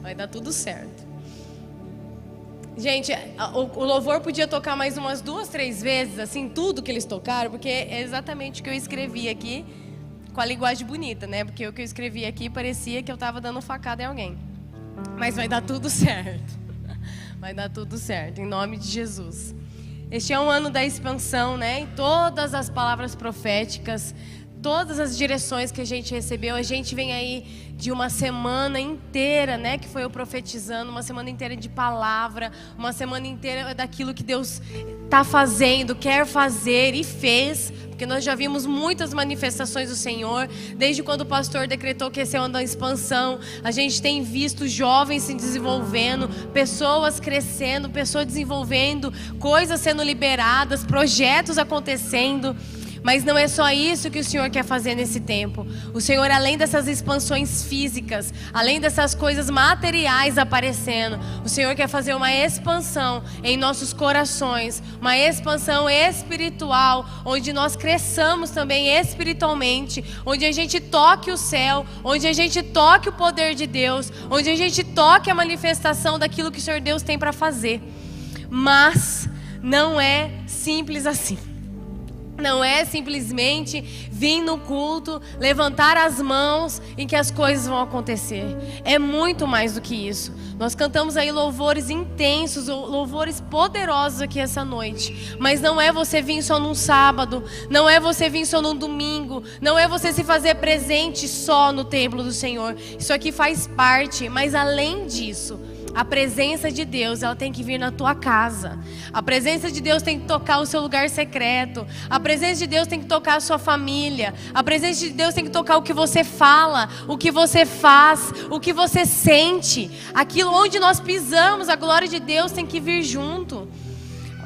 Vai dar tudo certo. Gente, o louvor podia tocar mais umas 2, 3 vezes, assim, tudo que eles tocaram, porque é exatamente o que eu escrevi aqui, com a linguagem bonita, né? Porque o que eu escrevi aqui parecia que eu estava dando facada em alguém. Mas vai dar tudo certo. Vai dar tudo certo, em nome de Jesus. Este é um ano da expansão, né? E todas as palavras proféticas, todas as direções que a gente recebeu, a gente vem aí de uma semana inteira, né? Que foi eu profetizando, uma semana inteira de palavra, uma semana inteira daquilo que Deus está fazendo, quer fazer e fez. Porque nós já vimos muitas manifestações do Senhor, desde quando o pastor decretou que esse é o ano da expansão. A gente tem visto jovens se desenvolvendo, pessoas crescendo, pessoas desenvolvendo, coisas sendo liberadas, projetos acontecendo. Mas não é só isso que o Senhor quer fazer nesse tempo. O Senhor, além dessas expansões físicas, além dessas coisas materiais aparecendo, o Senhor quer fazer uma expansão em nossos corações, uma expansão espiritual, onde nós cresçamos também espiritualmente, onde a gente toque o céu, onde a gente toque o poder de Deus, onde a gente toque a manifestação daquilo que o Senhor Deus tem para fazer. Mas não é simples assim. Não é simplesmente vir no culto, levantar as mãos e que as coisas vão acontecer. É muito mais do que isso. Nós cantamos aí louvores intensos, louvores poderosos aqui essa noite. Mas não é você vir só num sábado, não é você vir só num domingo, não é você se fazer presente só no templo do Senhor. Isso aqui faz parte, mas além disso, a presença de Deus, ela tem que vir na tua casa. A presença de Deus tem que tocar o seu lugar secreto. A presença de Deus tem que tocar a sua família. A presença de Deus tem que tocar o que você fala, o que você faz, o que você sente. Aquilo onde nós pisamos, a glória de Deus tem que vir junto.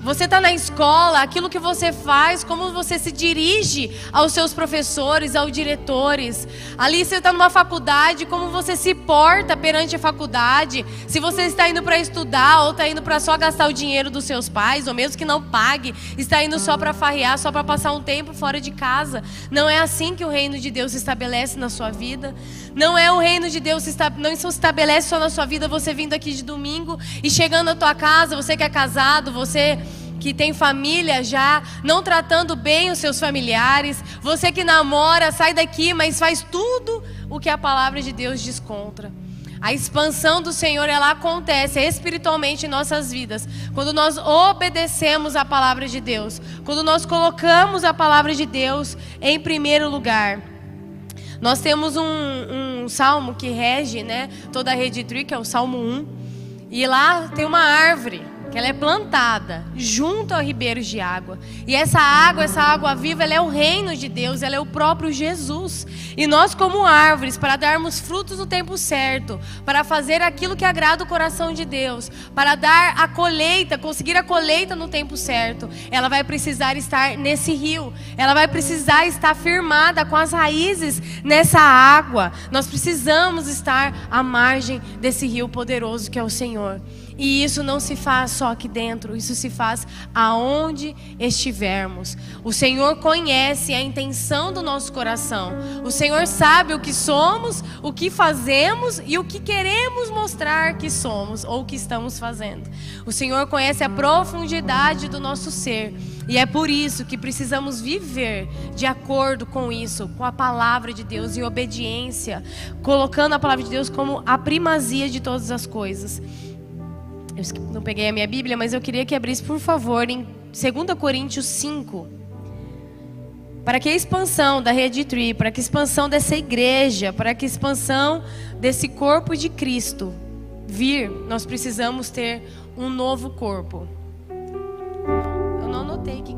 Você está na escola, aquilo que você faz, como você se dirige aos seus professores, aos diretores. Ali você está numa faculdade, como você se porta perante a faculdade. Se você está indo para estudar ou está indo para só gastar o dinheiro dos seus pais, ou mesmo que não pague, está indo só para farrear, só para passar um tempo fora de casa. Não é assim que o reino de Deus se estabelece na sua vida. Não é o reino de Deus, não se estabelece só na sua vida, você vindo aqui de domingo e chegando à tua casa, você que é casado, você que tem família já, não tratando bem os seus familiares, você que namora, sai daqui, mas faz tudo o que a palavra de Deus diz contra. A expansão do Senhor, ela acontece espiritualmente em nossas vidas, quando nós obedecemos a palavra de Deus, quando nós colocamos a palavra de Deus em primeiro lugar. Nós temos um salmo que rege, né, toda a Rede Tree, que é o Salmo 1. E lá tem uma árvore, que ela é plantada junto a ribeiros de água. E essa água viva, ela é o reino de Deus, ela é o próprio Jesus. E nós como árvores, para darmos frutos no tempo certo, para fazer aquilo que agrada o coração de Deus, para dar a colheita, conseguir a colheita no tempo certo, ela vai precisar estar nesse rio. Ela vai precisar estar firmada com as raízes nessa água. Nós precisamos estar à margem desse rio poderoso que é o Senhor. E isso não se faz só aqui dentro, isso se faz aonde estivermos. O Senhor conhece a intenção do nosso coração. O Senhor sabe o que somos, o que fazemos e o que queremos mostrar que somos ou que estamos fazendo. O Senhor conhece a profundidade do nosso ser. E é por isso que precisamos viver de acordo com isso, com a palavra de Deus, em obediência, colocando a palavra de Deus como a primazia de todas as coisas. Eu não peguei a minha Bíblia, mas eu queria que abrisse, por favor, em 2 Coríntios 5. Para que a expansão da Rede Tree, para que a expansão dessa igreja, para que a expansão desse corpo de Cristo vir, nós precisamos ter um novo corpo. Eu não anotei que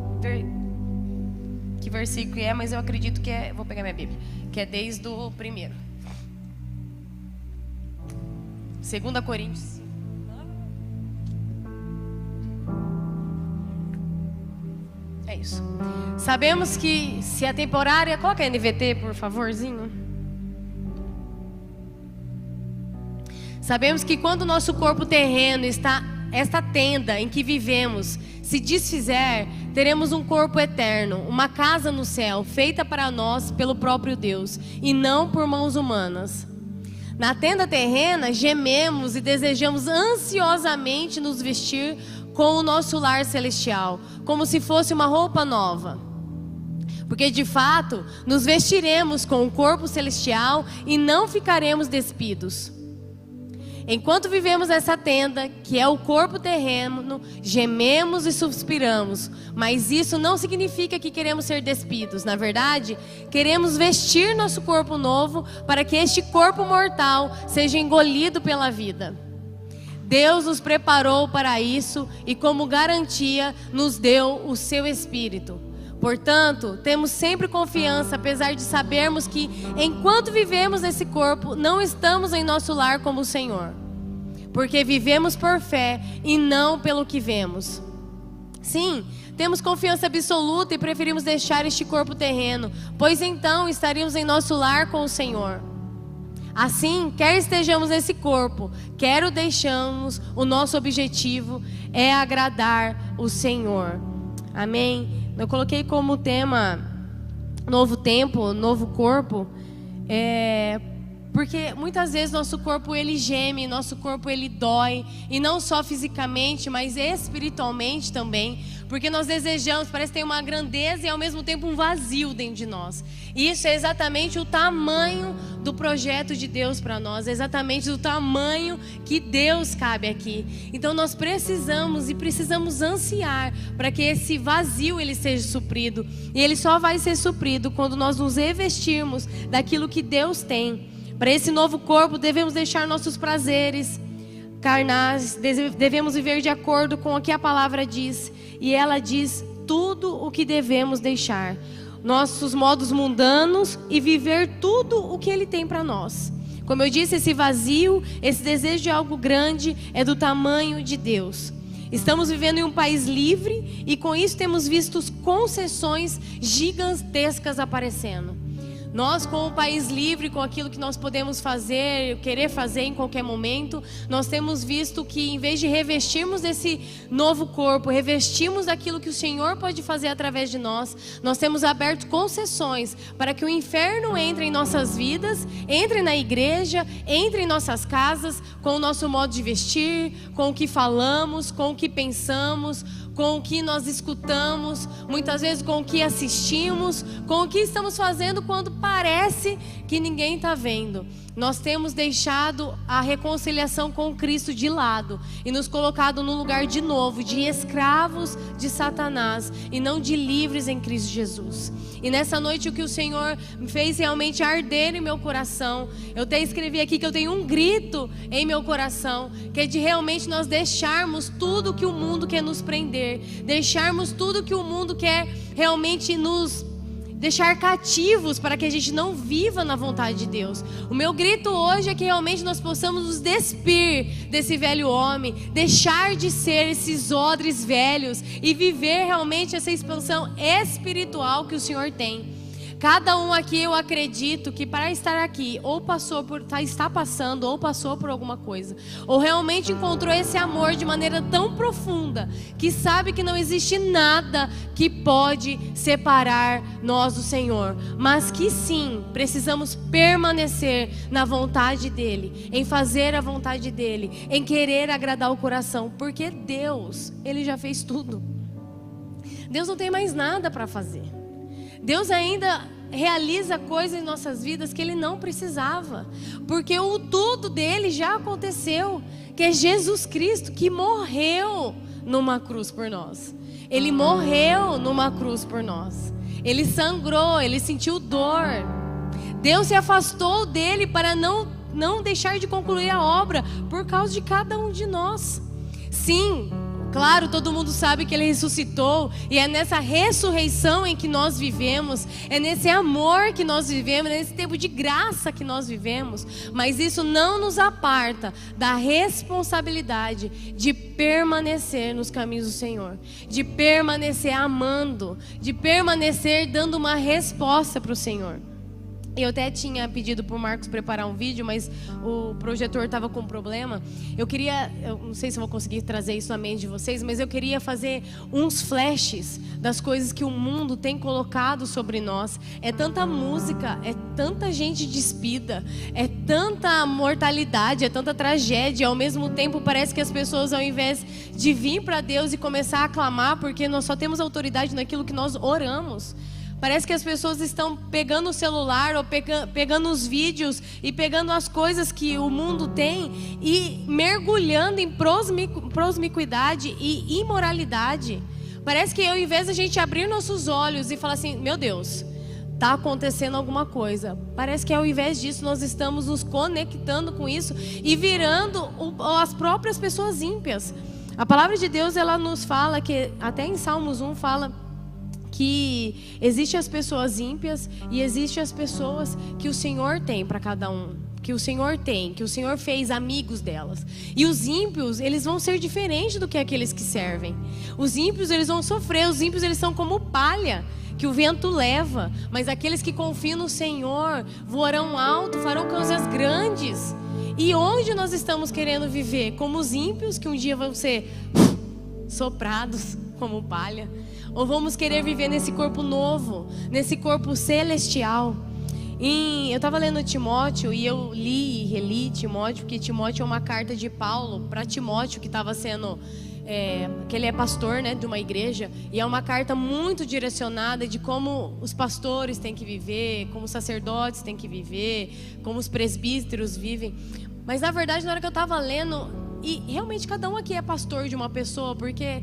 versículo é, mas eu acredito que é, vou pegar minha Bíblia, que é desde o primeiro. 2 Coríntios 5. É isso. Sabemos que se a temporária... Coloca a NVT, por favorzinho. Sabemos que quando o nosso corpo terreno está... Esta tenda em que vivemos se desfizer, teremos um corpo eterno, uma casa no céu, feita para nós pelo próprio Deus, e não por mãos humanas. Na tenda terrena, gememos e desejamos ansiosamente nos vestir com o nosso lar celestial, como se fosse uma roupa nova. Porque de fato, nos vestiremos com o corpo celestial e não ficaremos despidos. Enquanto vivemos nessa tenda, que é o corpo terreno, gememos e suspiramos, mas isso não significa que queremos ser despidos. Na verdade, queremos vestir nosso corpo novo para que este corpo mortal seja engolido pela vida. Deus nos preparou para isso e, como garantia, nos deu o seu Espírito. Portanto, temos sempre confiança, apesar de sabermos que, enquanto vivemos nesse corpo, não estamos em nosso lar como o Senhor. Porque vivemos por fé e não pelo que vemos. Sim, temos confiança absoluta e preferimos deixar este corpo terreno, pois então estaríamos em nosso lar com o Senhor. Assim, quer estejamos nesse corpo, quer o deixamos, o nosso objetivo é agradar o Senhor. Amém? Eu coloquei como tema novo tempo, novo corpo, porque muitas vezes nosso corpo ele geme, nosso corpo ele dói, e não só fisicamente, mas espiritualmente também, porque nós desejamos, parece que tem uma grandeza e ao mesmo tempo um vazio dentro de nós. E isso é exatamente o tamanho do projeto de Deus para nós, é exatamente do tamanho que Deus cabe aqui. Então nós precisamos ansiar para que esse vazio ele seja suprido, e ele só vai ser suprido quando nós nos revestirmos daquilo que Deus tem. Para esse novo corpo devemos deixar nossos prazeres carnais, devemos viver de acordo com o que a palavra diz, e ela diz tudo o que devemos deixar, nossos modos mundanos, e viver tudo o que Ele tem para nós. Como eu disse, esse vazio, esse desejo de algo grande é do tamanho de Deus. Estamos vivendo em um país livre e com isso temos visto concessões gigantescas aparecendo. Nós, com o país livre, com aquilo que nós podemos fazer, querer fazer em qualquer momento, nós temos visto que, em vez de revestirmos desse novo corpo, revestirmos daquilo que o Senhor pode fazer através de nós, nós temos aberto concessões para que o inferno entre em nossas vidas, entre na igreja, entre em nossas casas, com o nosso modo de vestir, com o que falamos, com o que pensamos, com o que nós escutamos, muitas vezes com o que assistimos, com o que estamos fazendo quando parece que ninguém está vendo. Nós temos deixado a reconciliação com Cristo de lado e nos colocado no lugar de novo de escravos de Satanás e não de livres em Cristo Jesus. E nessa noite o que o Senhor me fez realmente arder em meu coração, eu até escrevi aqui que eu tenho um grito em meu coração, que é de realmente nós deixarmos tudo que o mundo quer nos prender, deixarmos tudo que o mundo quer realmente nos deixar cativos, para que a gente não viva na vontade de Deus. O meu grito hoje é que realmente nós possamos nos despir desse velho homem, deixar de ser esses odres velhos e viver realmente essa expansão espiritual que o Senhor tem. Cada um aqui, eu acredito que para estar aqui, ou está passando, ou passou por alguma coisa, ou realmente encontrou esse amor de maneira tão profunda, que sabe que não existe nada que pode separar nós do Senhor, mas que sim, precisamos permanecer na vontade dEle, em fazer a vontade dEle, em querer agradar o coração, porque Deus, Ele já fez tudo. Deus não tem mais nada para fazer. Deus ainda realiza coisas em nossas vidas que Ele não precisava, porque o tudo dele já aconteceu, que é Jesus Cristo, que morreu numa cruz por nós. Ele morreu numa cruz por nós. Ele sangrou, Ele sentiu dor. Deus se afastou dele para não deixar de concluir a obra por causa de cada um de nós. Sim, claro, todo mundo sabe que Ele ressuscitou, e é nessa ressurreição em que nós vivemos, é nesse amor que nós vivemos, é nesse tempo de graça que nós vivemos, mas isso não nos aparta da responsabilidade de permanecer nos caminhos do Senhor, de permanecer amando, de permanecer dando uma resposta para o Senhor. Eu até tinha pedido para o Marcos preparar um vídeo, mas o projetor estava com problema. Eu não sei se eu vou conseguir trazer isso na mente de vocês, mas eu queria fazer uns flashes das coisas que o mundo tem colocado sobre nós. É tanta música, é tanta gente despida, é tanta mortalidade, é tanta tragédia. Ao mesmo tempo, parece que as pessoas, ao invés de vir para Deus e começar a clamar, porque nós só temos autoridade naquilo que nós oramos, parece que as pessoas estão pegando o celular ou pegando os vídeos e pegando as coisas que o mundo tem e mergulhando em promiscuidade e imoralidade. Parece que ao invés da gente abrir nossos olhos e falar assim, meu Deus, está acontecendo alguma coisa. Parece que ao invés disso nós estamos nos conectando com isso e virando as próprias pessoas ímpias. A palavra de Deus, ela nos fala que, até em Salmos 1 fala que existem as pessoas ímpias e existem as pessoas que o Senhor tem para cada um, que o Senhor tem, que o Senhor fez amigos delas. E os ímpios, eles vão ser diferentes do que aqueles que servem. Os ímpios, eles vão sofrer, os ímpios, eles são como palha que o vento leva, mas aqueles que confiam no Senhor voarão alto, farão coisas grandes. E onde nós estamos querendo viver? Como os ímpios, que um dia vão ser soprados como palha? Ou vamos querer viver nesse corpo novo, nesse corpo celestial? Eu estava lendo Timóteo e eu li e reli Timóteo, porque Timóteo é uma carta de Paulo para Timóteo, que estava sendo, que ele é pastor, né, de uma igreja, e é uma carta muito direcionada de como os pastores têm que viver, como os sacerdotes têm que viver, como os presbíteros vivem. Mas na verdade, na hora que eu estava lendo, e realmente cada um aqui é pastor de uma pessoa, porque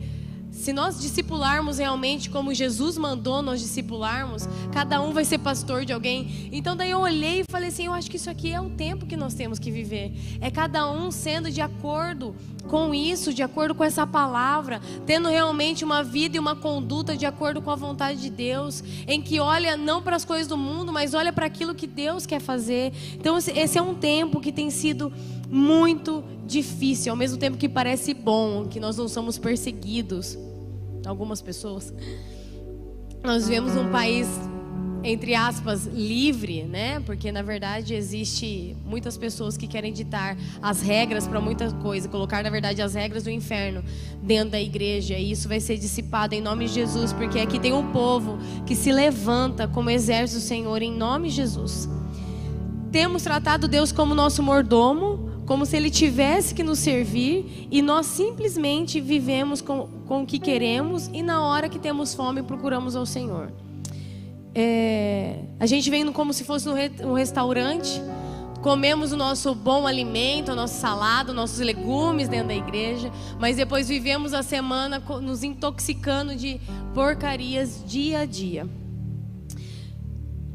se nós discipularmos realmente como Jesus mandou nós discipularmos, cada um vai ser pastor de alguém. Então daí eu olhei e falei assim, eu acho que isso aqui é o tempo que nós temos que viver. É cada um sendo de acordo com isso, de acordo com essa palavra, tendo realmente uma vida e uma conduta de acordo com a vontade de Deus, em que olha não para as coisas do mundo, mas olha para aquilo que Deus quer fazer. Então esse é um tempo que tem sido muito difícil, ao mesmo tempo que parece bom, que nós não somos perseguidos. Algumas pessoas, nós vivemos um país, entre aspas, livre, né? Porque na verdade existe muitas pessoas que querem ditar as regras para muita coisa, colocar na verdade as regras do inferno dentro da igreja, e isso vai ser dissipado em nome de Jesus, porque aqui tem um povo que se levanta como exército do Senhor em nome de Jesus. Temos tratado Deus como nosso mordomo, como se Ele tivesse que nos servir, e nós simplesmente vivemos com o que queremos, e na hora que temos fome procuramos ao Senhor. A gente vem como se fosse um restaurante, comemos o nosso bom alimento, a nossa salada, nossos legumes dentro da igreja, mas depois vivemos a semana nos intoxicando de porcarias dia a dia.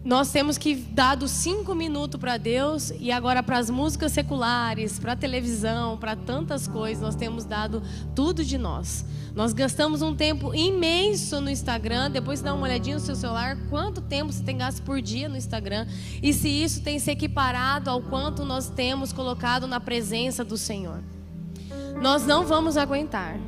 Nós temos que dar 5 minutos para Deus, e agora para as músicas seculares, para a televisão, para tantas coisas, nós temos dado tudo de nós. Nós gastamos um tempo imenso no Instagram. Depois você dá uma olhadinha no seu celular, quanto tempo você tem gasto por dia no Instagram, e se isso tem se equiparado ao quanto nós temos colocado na presença do Senhor. Nós não vamos aguentar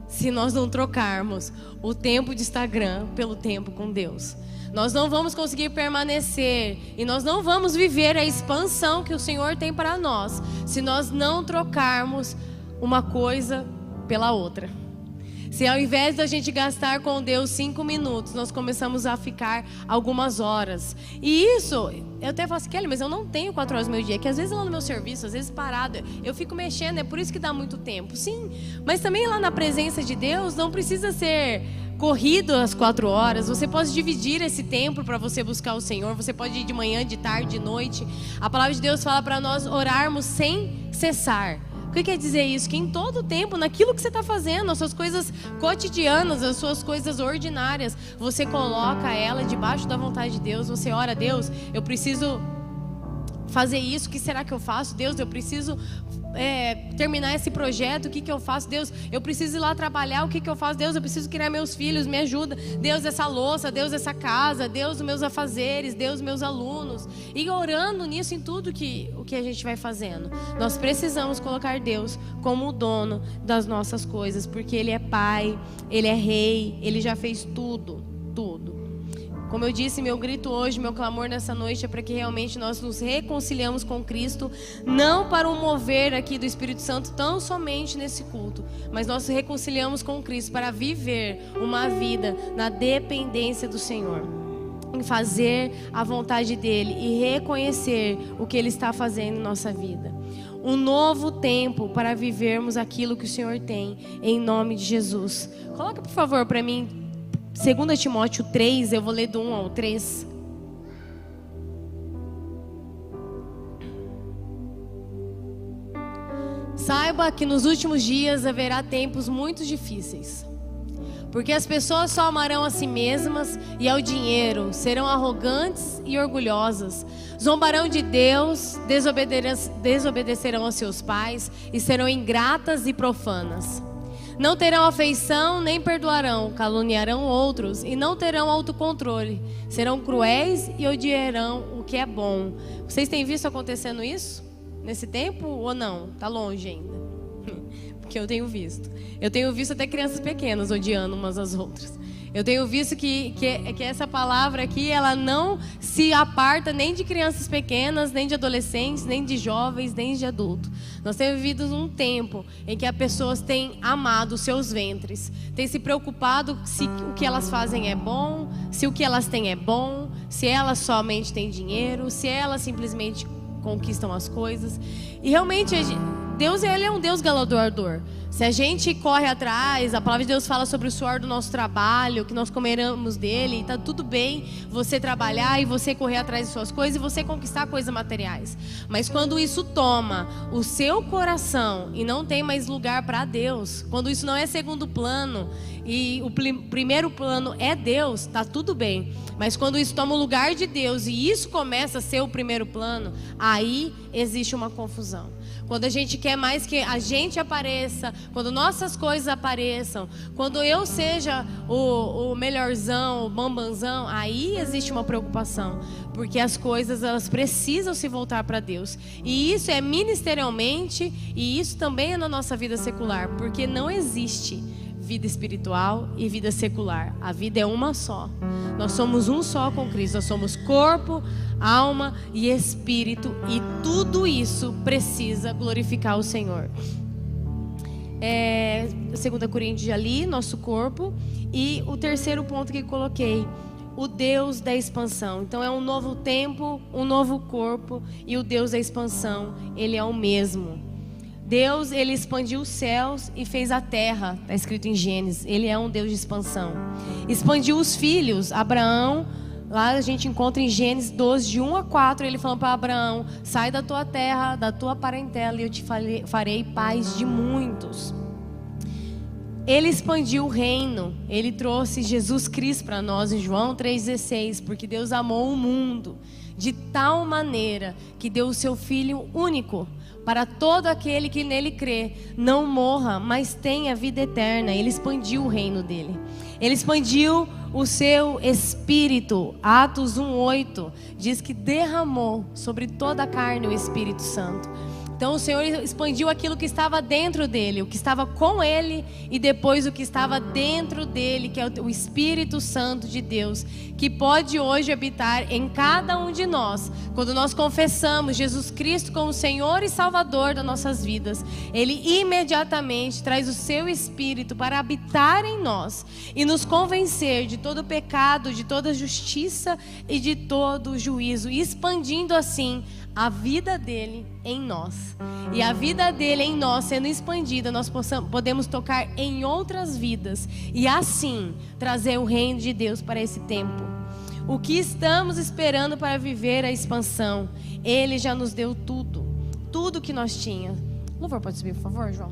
se nós não trocarmos o tempo de Instagram pelo tempo com Deus. Nós não vamos conseguir permanecer e nós não vamos viver a expansão que o Senhor tem para nós se nós não trocarmos uma coisa pela outra. Se ao invés da gente gastar com Deus 5 minutos, nós começamos a ficar algumas horas. E isso, eu até falo assim, Kelly, mas eu não tenho 4 horas no meu dia, que às vezes lá no meu serviço, às vezes parado, eu fico mexendo, é por isso que dá muito tempo. Sim, mas também lá na presença de Deus não precisa ser corrido às 4 horas. Você pode dividir esse tempo para você buscar o Senhor. Você pode ir de manhã, de tarde, de noite. A palavra de Deus fala para nós orarmos sem cessar. O que quer dizer isso? Que em todo o tempo, naquilo que você está fazendo, as suas coisas cotidianas, as suas coisas ordinárias, você coloca ela debaixo da vontade de Deus. Você ora, Deus, eu preciso fazer isso, o que será que eu faço? Deus, eu preciso terminar esse projeto, o que eu faço? Deus, eu preciso ir lá trabalhar, o que eu faço? Deus, eu preciso criar meus filhos, me ajuda. Deus, essa louça, Deus, essa casa, Deus, os meus afazeres, Deus, meus alunos. E orando nisso em tudo o que a gente vai fazendo. Nós precisamos colocar Deus como o dono das nossas coisas, porque Ele é Pai, Ele é Rei, Ele já fez tudo, tudo. Como eu disse, meu grito hoje, meu clamor nessa noite é para que realmente nós nos reconciliamos com Cristo, não para um mover aqui do Espírito Santo tão somente nesse culto, mas nós nos reconciliamos com Cristo para viver uma vida na dependência do Senhor, em fazer a vontade dEle e reconhecer o que Ele está fazendo em nossa vida. Um novo tempo para vivermos aquilo que o Senhor tem, em nome de Jesus. Coloca, por favor, para mim, 2 Timóteo 3, eu vou ler do 1 ao 3. Saiba que nos últimos dias haverá tempos muito difíceis. Porque as pessoas só amarão a si mesmas e ao dinheiro, serão arrogantes e orgulhosas, zombarão de Deus, desobedecerão aos seus pais e serão ingratas e profanas. Não terão afeição nem perdoarão, caluniarão outros e não terão autocontrole, serão cruéis e odiarão o que é bom. Vocês têm visto acontecendo isso nesse tempo ou não? Está longe ainda. Que eu tenho visto. Eu tenho visto até crianças pequenas odiando umas às outras. Eu tenho visto que essa palavra aqui, ela não se aparta nem de crianças pequenas, nem de adolescentes, nem de jovens, nem de adultos. Nós temos vivido num tempo em que as pessoas têm amado os seus ventres, têm se preocupado se o que elas fazem é bom, se o que elas têm é bom, se elas somente têm dinheiro, se elas simplesmente conquistam as coisas. E realmente Deus, Ele é um Deus galardoador. Se a gente corre atrás, a palavra de Deus fala sobre o suor do nosso trabalho, que nós comeremos dele, e está tudo bem você trabalhar e você correr atrás de suas coisas e você conquistar coisas materiais. Mas quando isso toma o seu coração e não tem mais lugar para Deus, quando isso não é segundo plano e o primeiro plano é Deus, está tudo bem. Mas quando isso toma o lugar de Deus e isso começa a ser o primeiro plano, aí existe uma confusão. Quando a gente quer mais que a gente apareça, quando nossas coisas apareçam, quando eu seja o melhorzão, o bambanzão, aí existe uma preocupação, porque as coisas elas precisam se voltar para Deus. E isso é ministerialmente e isso também é na nossa vida secular, porque não existe vida espiritual e vida secular. A vida é uma só. Nós somos um só com Cristo. Nós somos corpo, alma e espírito. E tudo isso precisa glorificar o Senhor. 2 Coríntios ali, nosso corpo. E o terceiro ponto que coloquei, o Deus da expansão. Então é um novo tempo, um novo corpo. E o Deus da expansão, Ele é o mesmo. Deus, Ele expandiu os céus e fez a terra, está escrito em Gênesis. Ele é um Deus de expansão. Expandiu os filhos, Abraão, lá a gente encontra em Gênesis 12, de 1 a 4, ele falando para Abraão: sai da tua terra, da tua parentela, e eu te farei pais de muitos. Ele expandiu o reino, Ele trouxe Jesus Cristo para nós em João 3,16, porque Deus amou o mundo de tal maneira que deu o seu Filho único, para todo aquele que nele crê, não morra, mas tenha vida eterna. Ele expandiu o reino dele. Ele expandiu o seu Espírito. Atos 1:8 diz que derramou sobre toda a carne o Espírito Santo. Então o Senhor expandiu aquilo que estava dentro dele, o que estava com ele e depois o que estava dentro dele, que é o Espírito Santo de Deus, que pode hoje habitar em cada um de nós. Quando nós confessamos Jesus Cristo como Senhor e Salvador das nossas vidas, Ele imediatamente traz o seu Espírito para habitar em nós e nos convencer de todo pecado, de toda justiça e de todo juízo, expandindo assim a vida dele em nós. E a vida dele em nós sendo expandida, nós podemos tocar em outras vidas e assim trazer o reino de Deus para esse tempo. O que estamos esperando para viver a expansão? Ele já nos deu tudo que nós tínhamos. O louvor pode subir, por favor, João?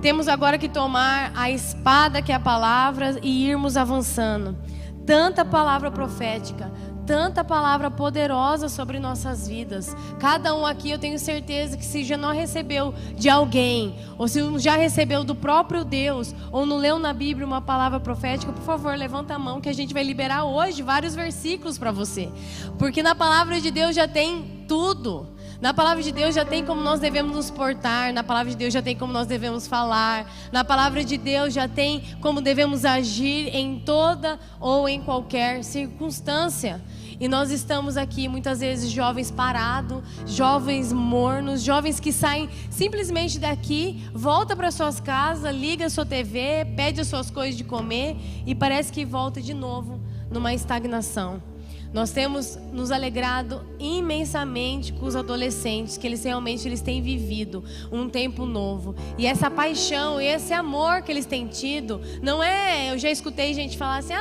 Temos agora que tomar a espada que é a palavra e irmos avançando. Tanta palavra profética, tanta palavra poderosa sobre nossas vidas. Cada um aqui, eu tenho certeza que se já não recebeu de alguém, ou se já recebeu do próprio Deus, ou não leu na Bíblia uma palavra profética, por favor, levanta a mão que a gente vai liberar hoje vários versículos para você. Porque na palavra de Deus já tem tudo. Na palavra de Deus já tem como nós devemos nos portar, na palavra de Deus já tem como nós devemos falar, na palavra de Deus já tem como devemos agir em toda ou em qualquer circunstância. E nós estamos aqui muitas vezes jovens parados, jovens mornos, jovens que saem simplesmente daqui, volta para suas casas, liga a sua TV, pede as suas coisas de comer e parece que volta de novo numa estagnação. Nós temos nos alegrado imensamente com os adolescentes, que eles realmente têm vivido um tempo novo. E essa paixão, esse amor que eles têm tido, não é... Eu já escutei gente falar assim,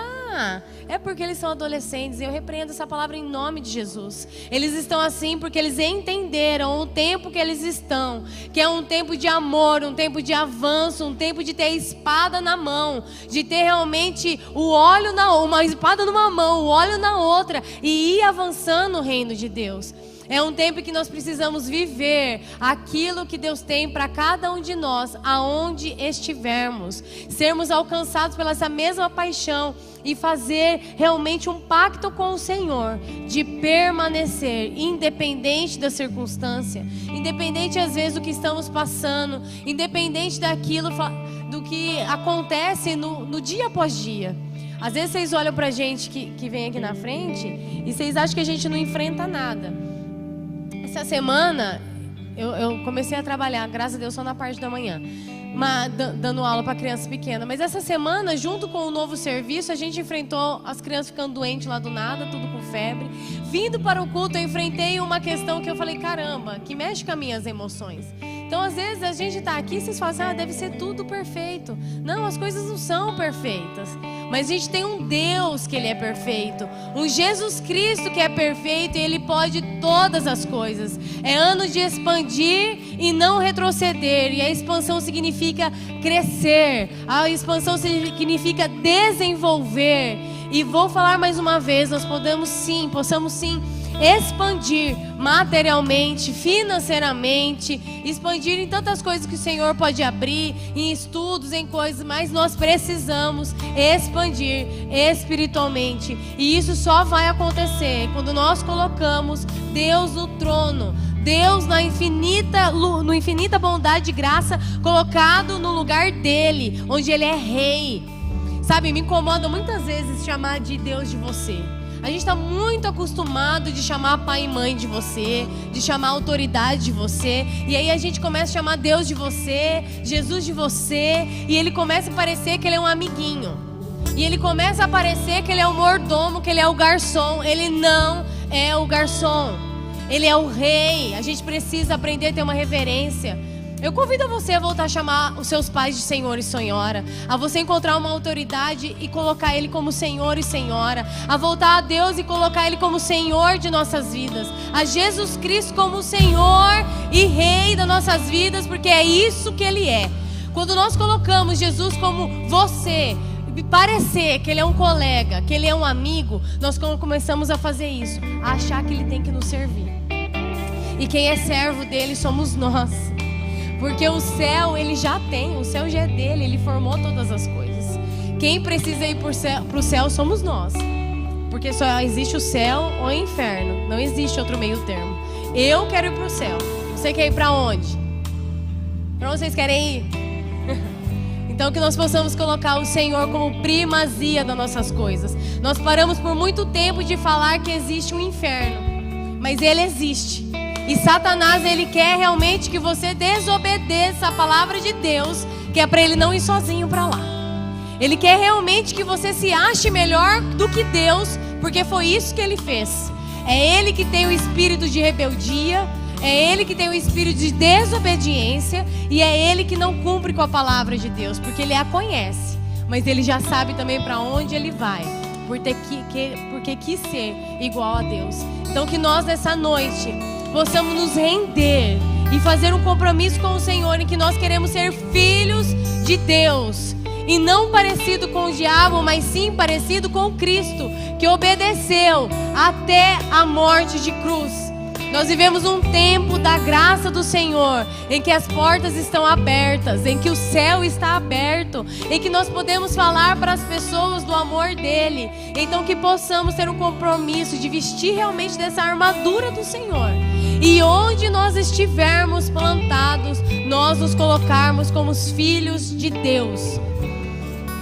é porque eles são adolescentes. Eu repreendo essa palavra em nome de Jesus. Eles estão assim porque eles entenderam o tempo que eles estão, que é um tempo de amor, um tempo de avanço, um tempo de ter a espada na mão, de ter realmente o óleo uma espada numa mão, o óleo na outra, e ir avançando no reino de Deus. É um tempo que nós precisamos viver aquilo que Deus tem para cada um de nós, aonde estivermos, sermos alcançados pela essa mesma paixão e fazer realmente um pacto com o Senhor de permanecer independente da circunstância, independente às vezes do que estamos passando, independente do que acontece no dia após dia. Às vezes vocês olham pra gente que vem aqui na frente e vocês acham que a gente não enfrenta nada. Essa semana eu comecei a trabalhar, graças a Deus, só na parte da manhã, dando aula para criança pequena. Mas essa semana, junto com o novo serviço, a gente enfrentou as crianças ficando doentes lá do nada, tudo com febre. Vindo para o culto, eu enfrentei uma questão que eu falei, caramba, que mexe com as minhas emoções. Então, às vezes, a gente está aqui e vocês falam assim, deve ser tudo perfeito. Não, as coisas não são perfeitas. Mas a gente tem um Deus que Ele é perfeito. Um Jesus Cristo que é perfeito e Ele pode todas as coisas. É ano de expandir e não retroceder. E a expansão significa crescer. A expansão significa desenvolver. E vou falar mais uma vez, nós possamos sim expandir materialmente, financeiramente, expandir em tantas coisas que o Senhor pode abrir, em estudos, em coisas, mas nós precisamos expandir espiritualmente. E isso só vai acontecer quando nós colocamos Deus no trono, Deus na infinita bondade e graça, colocado no lugar dele, onde Ele é rei. Sabe, me incomoda muitas vezes chamar de Deus de você. A gente está muito acostumado de chamar pai e mãe de você, de chamar autoridade de você. E aí a gente começa a chamar Deus de você, Jesus de você. E ele começa a parecer que ele é um amiguinho. E ele começa a parecer que ele é o mordomo, que ele é o garçom. Ele não é o garçom. Ele é o rei. A gente precisa aprender a ter uma reverência. Eu convido você a voltar a chamar os seus pais de Senhor e Senhora, a você encontrar uma autoridade e colocar Ele como Senhor e Senhora, a voltar a Deus e colocar Ele como Senhor de nossas vidas, a Jesus Cristo como Senhor e Rei das nossas vidas, porque é isso que Ele é. Quando nós colocamos Jesus como você, parecer que Ele é um colega, que Ele é um amigo, nós começamos a fazer isso, a achar que Ele tem que nos servir. E quem é servo dele somos nós. Porque o céu Ele já tem, o céu já é dele, Ele formou todas as coisas. Quem precisa ir para o céu somos nós. Porque só existe o céu ou o inferno, não existe outro meio termo. Eu quero ir para o céu, você quer ir para onde? Para onde vocês querem ir? Então que nós possamos colocar o Senhor como primazia das nossas coisas. Nós paramos por muito tempo de falar que existe um inferno, mas ele existe. E Satanás, ele quer realmente que você desobedeça a palavra de Deus, que é para ele não ir sozinho para lá. Ele quer realmente que você se ache melhor do que Deus, porque foi isso que ele fez. É ele que tem o espírito de rebeldia, é ele que tem o espírito de desobediência, e é ele que não cumpre com a palavra de Deus, porque ele a conhece, mas ele já sabe também para onde ele vai, porque quis ser igual a Deus. Então que nós nessa noite possamos nos render e fazer um compromisso com o Senhor, em que nós queremos ser filhos de Deus, e não parecido com o diabo, mas sim parecido com Cristo, que obedeceu até a morte de cruz. Nós vivemos um tempo da graça do Senhor, em que as portas estão abertas, em que o céu está aberto, em que nós podemos falar para as pessoas do amor dele. Então que possamos ter um compromisso de vestir realmente dessa armadura do Senhor E onde nós estivermos plantados, nós nos colocarmos como os filhos de Deus.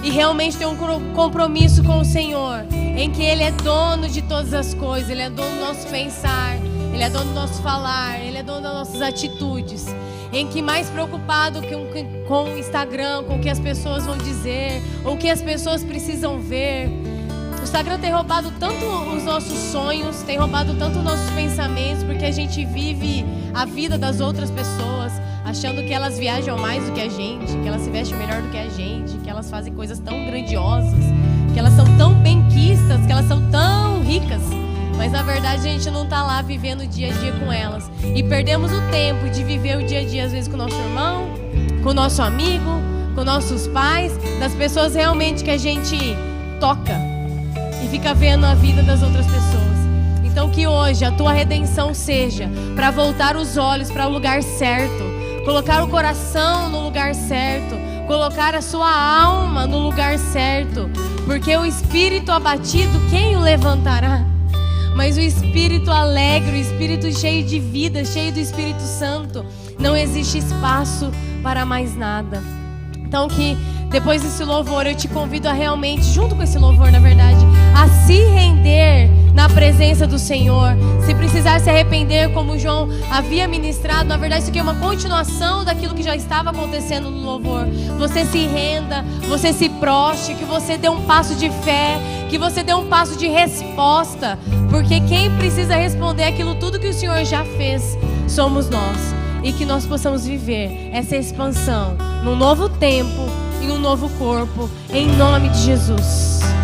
E realmente ter um compromisso com o Senhor, em que Ele é dono de todas as coisas. Ele é dono do nosso pensar, Ele é dono do nosso falar, Ele é dono das nossas atitudes. Em que mais preocupado com o Instagram, com o que as pessoas vão dizer, ou o que as pessoas precisam ver. O Instagram tem roubado tanto os nossos sonhos, tem roubado tanto os nossos pensamentos, porque a gente vive a vida das outras pessoas, achando que elas viajam mais do que a gente, que elas se vestem melhor do que a gente, que elas fazem coisas tão grandiosas, que elas são tão benquistas, que elas são tão ricas. Mas na verdade a gente não está lá vivendo o dia a dia com elas. E perdemos o tempo de viver o dia a dia, às vezes, com o nosso irmão, com o nosso amigo, com nossos pais, das pessoas realmente que a gente toca e fica vendo a vida das outras pessoas. Então que hoje a tua redenção seja para voltar os olhos para o lugar certo, colocar o coração no lugar certo, colocar a sua alma no lugar certo, porque o espírito abatido, quem o levantará? Mas o espírito alegre, o espírito cheio de vida, cheio do Espírito Santo, não existe espaço para mais nada. Então que depois desse louvor eu te convido a realmente, junto com esse louvor na verdade, a se render na presença do Senhor. Se precisar se arrepender, como o João havia ministrado, na verdade isso aqui é uma continuação daquilo que já estava acontecendo no louvor. Você se renda, você se prostre, que você dê um passo de fé, que você dê um passo de resposta, porque quem precisa responder aquilo tudo que o Senhor já fez somos nós. E que nós possamos viver essa expansão num novo tempo, em um novo corpo, em nome de Jesus.